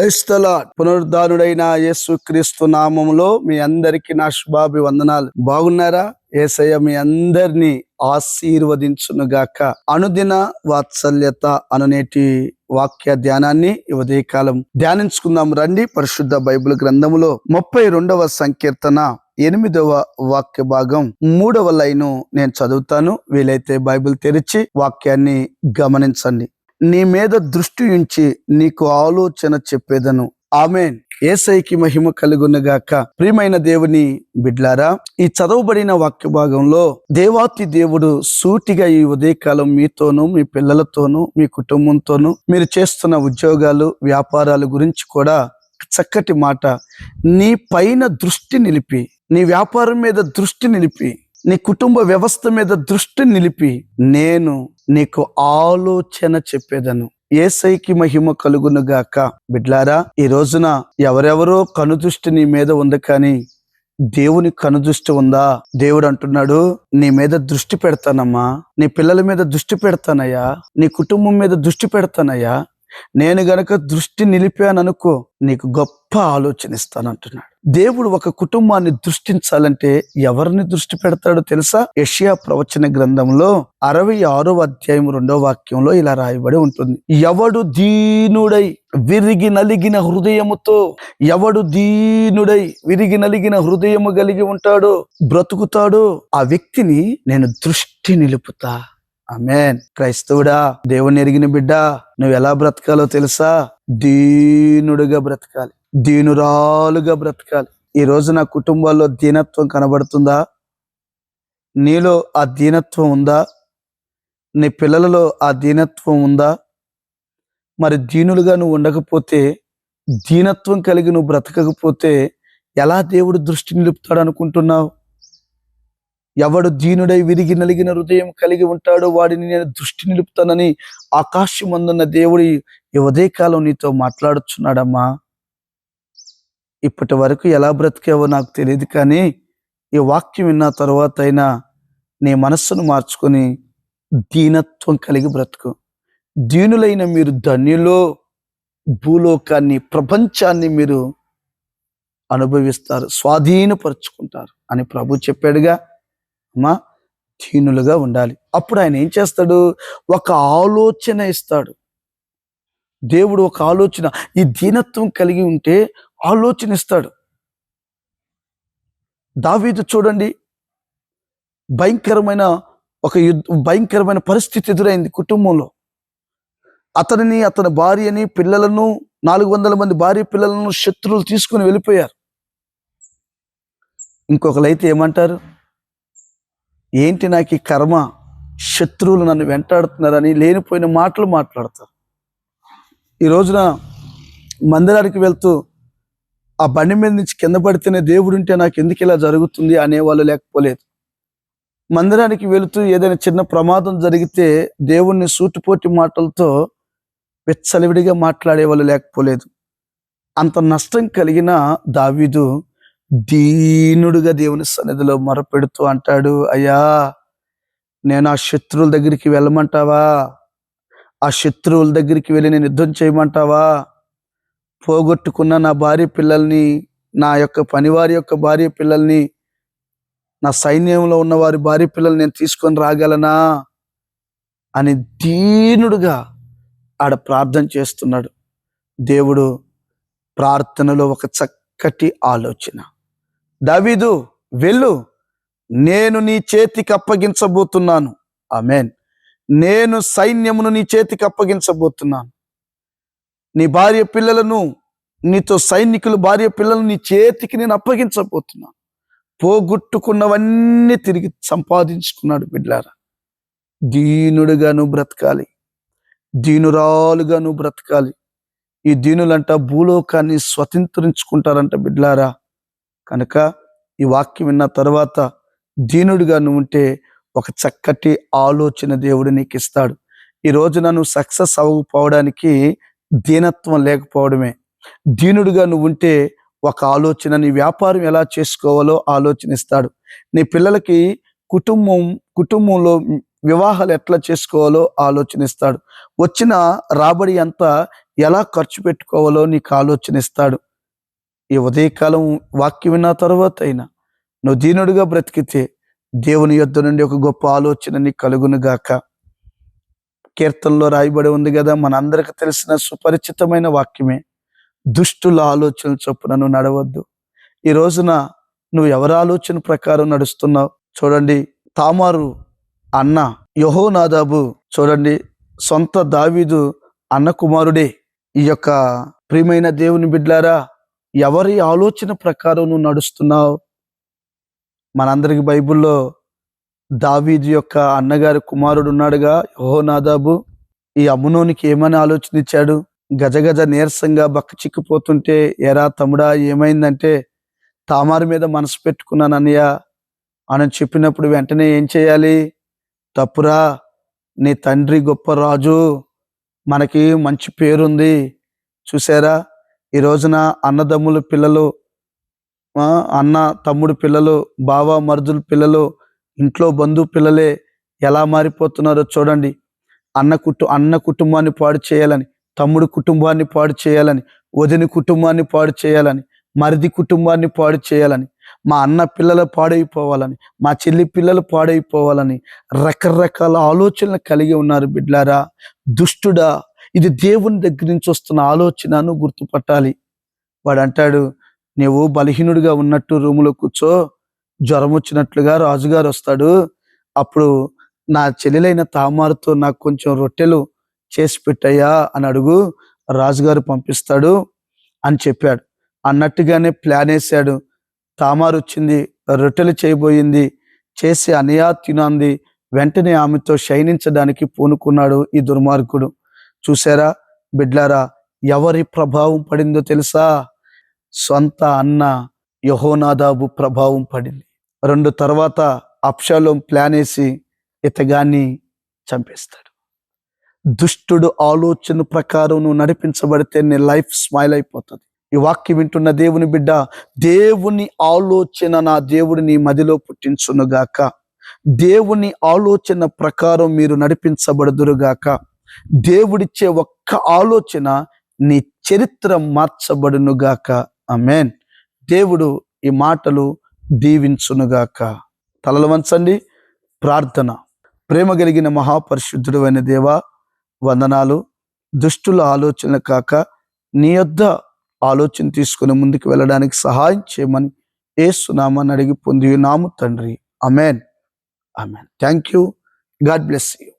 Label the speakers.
Speaker 1: Praise the lord. పునరుద్ధానుడైన యేసుక్రీస్తు నామములో మీ అందరికీ నా శుభాభివందనాలు. బాగున్నారా? యేసయ్య మీ అందరినీ ఆశీర్వదించును గాక. అనుదిన వాత్సల్యత అనునేటి వాక్య ధ్యానాన్ని ఈ ఉదయకాలం ధ్యానించుకుందాం రండి. పరిశుద్ధ బైబిల్ గ్రంథములో 32వ సంకీర్తన 8వ వాక్య భాగం 3వ లైను నేను చదువుతాను. వీలైతే బైబిల్ తెరిచి వాక్యాన్ని గమనించండి. నీ మీద దృష్టి ఉంచి నీకు ఆలోచన చెప్పేదను. ఆమేన్. యేసయ్యకి మహిమ కలుగునుగాక. ప్రియమైన దేవుని బిడ్లారా, ఈ చదవబడిన వాక్య భాగంలో దేవాతి దేవుడు సూటిగా ఈ ఉదయకాలం మీతోనూ మీ పిల్లలతోనూ మీ కుటుంబంతోనూ మీరు చేస్తున్న ఉద్యోగాలు వ్యాపారాల గురించి కూడా చక్కటి మాట, నీ పైన దృష్టి నిలిపి, నీ వ్యాపారం మీద దృష్టి నిలిపి, నీ కుటుంబ వ్యవస్థ మీద దృష్టి నిలిపి నేను నీకు ఆలోచన చెప్పేదను. యేసయ్యకి మహిమ కలుగును గాక. బిడ్లారా, ఈ రోజున ఎవరెవరో కనుదృష్టి నీ మీద ఉంది, కానీ దేవుని కనుదృష్టి ఉందా? దేవుడు అంటున్నాడు, నీ మీద దృష్టి పెడతానమ్మా, నీ పిల్లల మీద దృష్టి పెడతానయ్యా, నీ కుటుంబం మీద దృష్టి పెడతానయ్యా. నేను గనక దృష్టి నిలిపాననుకో, నీకు గొప్ప ఆలోచన ఇస్తానంటున్నాడు. దేవుడు ఒక కుటుంబాన్ని దృష్టించాలంటే ఎవరిని దృష్టి పెడతాడో తెలుసా? యెషయా ప్రవచన గ్రంథంలో 66వ అధ్యాయం 2వ వాక్యంలో ఇలా రాయబడి ఉంటుంది. ఎవడు దీనుడై విరిగి నలిగిన హృదయముతో, ఎవడు దీనుడై విరిగి నలిగిన హృదయము కలిగి ఉంటాడో, బ్రతుకుతాడో, ఆ వ్యక్తిని నేను దృష్టి నిలుపుతా. ఆమేన్. క్రైస్తవుడా, దేవుని ఎరిగిన బిడ్డ, నువ్వు ఎలా బ్రతకాలో తెలుసా? దీనుడుగా బ్రతకాలి, దీనురాలుగా బ్రతకాలి. ఈ రోజు నా కుటుంబాల్లో దీనత్వం కనబడుతుందా? నీలో ఆ దీనత్వం ఉందా? నీ పిల్లలలో ఆ దీనత్వం ఉందా? మరి దీనులుగా నువ్వు ఉండకపోతే, దీనత్వం కలిగి నువ్వు బ్రతకకపోతే ఎలా దేవుడు దృష్టి నిలుపుతాడు అనుకుంటున్నావు? ఎవడు దీనుడై విరిగి నలిగిన హృదయం కలిగి ఉంటాడో వాడిని నేను దృష్టి నిలుపుతానని ఆకాశమందున్న దేవుడు ఈ ఉదయకాలం నీతో మాట్లాడుచున్నాడమ్మా. ఇప్పటి వరకు ఎలా బ్రతికావో నాకు తెలియదు, కానీ ఈ వాక్యం విన్న తర్వాత అయినా నీ మనస్సును మార్చుకొని దీనత్వం కలిగి బ్రతుకు. దీనులైన మీరు ధన్యులో, భూలోకాన్ని ప్రపంచాన్ని మీరు అనుభవిస్తారు, స్వాధీనపరుచుకుంటారు అని ప్రభు చెప్పాడుగా. అమ్మా, దీనులుగా ఉండాలి. అప్పుడు ఆయన ఏం చేస్తాడు? ఒక ఆలోచన ఇస్తాడు. దేవుడు ఒక ఆలోచన, ఈ దీనత్వం కలిగి ఉంటే ఆలోచన ఇస్తాడు. దావీదు చూడండి, భయంకరమైన పరిస్థితి ఎదురైంది కుటుంబంలో. అతనిని, అతని భార్యని, పిల్లలను, 400 మంది భార్య పిల్లలను శత్రువులు తీసుకుని వెళ్ళిపోయారు. ఇంకొకరైతే ఏమంటారు? ఏంటి నాకు ఈ కర్మ, శత్రువులు నన్ను వెంటాడుతున్నారని లేనిపోయిన మాటలు మాట్లాడతారు. ఈ రోజున మందిరానికి వెళ్తూ ఆ బండి మీద నుంచి కింద పడితేనే దేవుడుంటే నాకు ఎందుకు ఇలా జరుగుతుంది అనేవాళ్ళు లేకపోలేదు. మందిరానికి వెళుతూ ఏదైనా చిన్న ప్రమాదం జరిగితే దేవుణ్ణి సూటిపోటి మాటలతో వెచ్చలివిడిగా మాట్లాడేవాళ్ళు లేకపోలేదు. అంత నష్టం కలిగిన దావీదు దీనుడుగా దేవుని సన్నిధిలో మొరపెడుతూ అంటాడు, అయ్యా, నేను ఆ శత్రువుల దగ్గరికి వెళ్ళమంటావా? ఆ శత్రువుల దగ్గరికి వెళ్ళి నేను యుద్ధం చేయమంటావా? పోగొట్టుకున్న నా భార్య పిల్లల్ని, నా యొక్క పనివారి యొక్క భార్య పిల్లల్ని, నా సైన్యంలో ఉన్న వారి భార్య పిల్లల్ని నేను తీసుకొని రాగలనా అని దీనుడుగా ఆడ ప్రార్థన చేస్తున్నాడు. దేవుడు ప్రార్థనలో ఒక చక్కటి ఆలోచన, దావీదు వెళ్ళు, నేను నీ చేతికి అప్పగించబోతున్నాను. ఆమేన్. నేను సైన్యమును నీ చేతికి అప్పగించబోతున్నాను. నీ భార్య పిల్లలను, నీతో సైనికులు భార్య పిల్లలను నీ చేతికి నేను అప్పగించబోతున్నాను. పోగొట్టుకున్నవన్నీ తిరిగి సంపాదించుకున్నాడు. బిడ్లారా, దీనుడుగా నువ్వు బ్రతకాలి, దీనురాలుగా నువ్వు బ్రతకాలి. ఈ దీనులంట భూలోకాన్ని స్వతంత్రించుకుంటారంట. బిడ్లారా, కనుక ఈ వాక్యం విన్న తర్వాత దీనుడిగా నువ్వు ఉంటే ఒక చక్కటి ఆలోచన దేవుడు నీకు ఇస్తాడు. ఈ రోజున నువ్వు సక్సెస్ అవ్వకపోవడానికి దీనత్వం లేకపోవడమే. దీనుడిగా నువ్వు ఉంటే ఒక ఆలోచన, నీ వ్యాపారం ఎలా చేసుకోవాలో ఆలోచన ఇస్తాడు. నీ పిల్లలకి కుటుంబంలో వివాహాలు ఎట్లా చేసుకోవాలో ఆలోచన ఇస్తాడు. వచ్చిన రాబడి అంతా ఎలా ఖర్చు పెట్టుకోవాలో నీకు ఆలోచన ఇస్తాడు. ఈ ఉదయకాలం వాక్యం విన్న తర్వాత అయినా నువ్వు దీనుడిగా బ్రతికితే దేవుని యొద్ద నుండి ఒక గొప్ప ఆలోచన నీకు కలుగును గాక. కీర్తనలో రాయబడి ఉంది కదా, మనందరికి తెలిసిన సుపరిచితమైన వాక్యమే, దుష్టుల ఆలోచన చొప్పున నువ్వు నడవద్దు. ఈ రోజున నువ్వు ఎవరి ఆలోచన ప్రకారం నడుస్తున్నావు? చూడండి, తామారు అన్న యెహోనాదాబు చూడండి, సొంత దావీదు అన్న కుమారుడే. ఈ యొక్క ప్రియమైన దేవుని బిడ్డలారా, ఎవరి ఆలోచన ప్రకారం నువ్వు నడుస్తున్నావు? మనందరికి బైబిల్లో దావీదు యొక్క అన్నగారి కుమారుడు ఉన్నాడుగా, యెహోనాదాబు. ఈ అమ్నోనికి ఏమని ఆలోచన ఇచ్చాడు? గజగజ నీరసంగా బక్క చిక్కిపోతుంటే, ఎరా తమ్ముడా ఏమైందంటే, తామారు మీద మనసు పెట్టుకున్నాను అన్నయ్య అని చెప్పినప్పుడు వెంటనే ఏం చేయాలి? తప్పురా, నీ తండ్రి గొప్ప రాజు, మనకి మంచి పేరుంది. చూసారా, ఈ రోజున అన్నదమ్ముల పిల్లలు, అన్న తమ్ముడు పిల్లలు, బావ మరుదుల పిల్లలు, ఇంట్లో బంధువు పిల్లలే ఎలా మారిపోతున్నారో చూడండి. అన్న కుటుంబాన్ని పాడు చేయాలని, తమ్ముడు కుటుంబాన్ని పాడు చేయాలని, వదిన కుటుంబాన్ని పాడు చేయాలని, మరిది కుటుంబాన్ని పాడు చేయాలని, మా అన్న పిల్లలు పాడైపోవాలని, మా చెల్లి పిల్లలు పాడైపోవాలని రకరకాల ఆలోచనలు కలిగి ఉన్నారు బిడ్లారా. దుష్టుడా, ఇది దేవుని దగ్గర నుంచి వస్తున్న ఆలోచనను గుర్తుపట్టాలి. వాడు అంటాడు, నీవు బలహీనుడిగా ఉన్నట్టు రూములో కూర్చో, జ్వరం వచ్చినట్లుగా రాజుగారు వస్తాడు, అప్పుడు నా చెల్లెలైన తామారుతో నాకు కొంచెం రొట్టెలు చేసి పెట్టయ్యా అని అడుగు, రాజుగారు పంపిస్తాడు అని చెప్పాడు. అన్నట్టుగానే ప్లాన్ వేశాడు. తామారు వచ్చింది, రొట్టెలు చేయబోయింది, చేసి అనియా తినంది. వెంటనే ఆమెతో శయనించడానికి పూనుకున్నాడు ఈ దుర్మార్గుడు. చూసారా బిడ్లారా, ఎవరి ప్రభావం పడిందో తెలుసా? సొంత అన్న యెహోనాదాబు ప్రభావం పడింది. 2 తర్వాత అబ్షాలోం ప్లాన్ వేసి ఇతగాన్ని చంపేస్తాడు. దుష్టుడు ఆలోచన ప్రకారం నువ్వు నడిపించబడితే నీ లైఫ్ స్మైల్ అయిపోతుంది. ఈ వాక్యం వింటున్న దేవుని బిడ్డ, దేవుని ఆలోచన నా దేవుడు నీ మదిలో పుట్టించునుగాక. దేవుని ఆలోచన ప్రకారం మీరు నడిపించబడుదురుగాక. దేవుడిచ్చే ఒక్క ఆలోచన నీ చరిత్ర మార్చబడునుగాక. ఆమేన్. దేవుడు ఈ మాటలు దీవించునుగాక. తలలు వంచండి, ప్రార్థన. ప్రేమ కలిగిన మహాపరిశుద్ధుడు అయిన దేవా, వందనాలు. దుష్టుల ఆలోచన కాక నీ యొద్ద ఆలోచన తీసుకుని ముందుకు వెళ్ళడానికి సహాయం చేయమని యేసు నామమున అడిగి పొంది నాము తండ్రి. ఆమేన్. ఆమేన్. Thank you. God bless you.